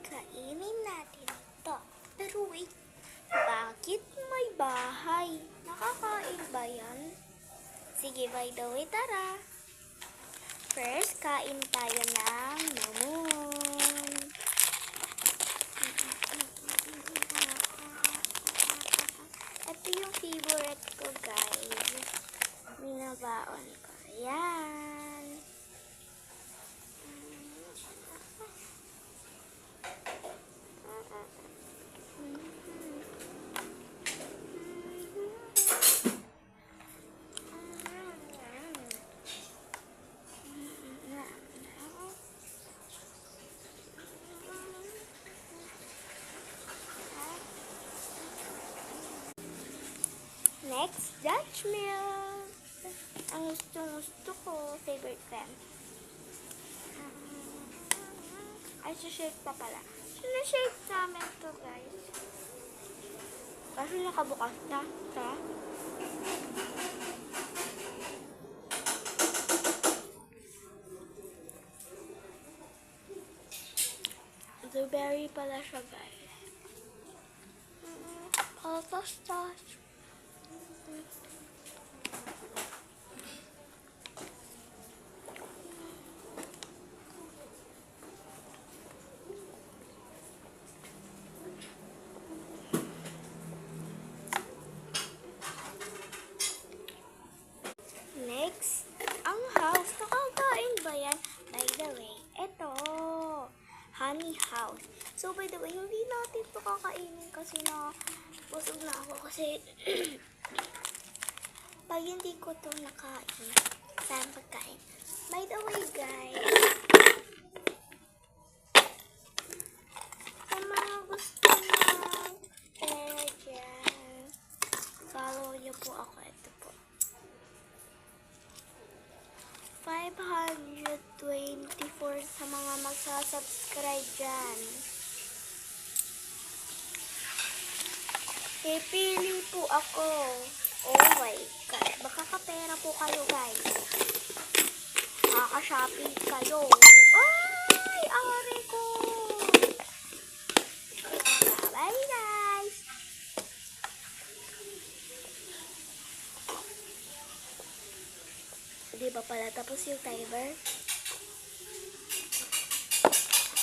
Kainin natin ito. Pero wait, bakit may bahay? Nakakain ba yan? Sige, by the way, tara. First, kain tayo ng mamon. Ito yung favorite ko, guys. Binabaon ko. Ayan. Next, Dutch milk. Ang gusto ko, favorite ko yan. Ay, shake pa pala. Sinashake namin to, guys. Kasi nakabukas na. Ito. Blueberry pala siya, guys. Patas-tas. Next, ang house. Nakakain ba yan? By the way, ito. Honey house. So, by the way, hindi natin ito kakainin kasi busog na ako. Kasi, pag hindi ko ito nakain, saan pagkain? By the way, guys, sa mga gusto ng pera dyan, follow niyo po ako. Ito po. 524 sa mga magsasubscribe dyan. Pipili po ako. Oh my God. Baka kapera po kayo, guys. Makaka-shopping kayo. Ay! Ari ko! Bye, guys! Di ba pala tapos yung timer?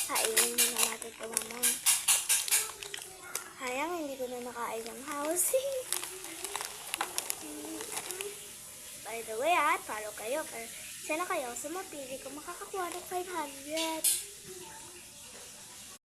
Kainin muna natin ito, mamon. Sayang, hindi ko na nakain ng house. By the way, follow kayo. Sana kayo sa mapili kung makakakuha ng 500.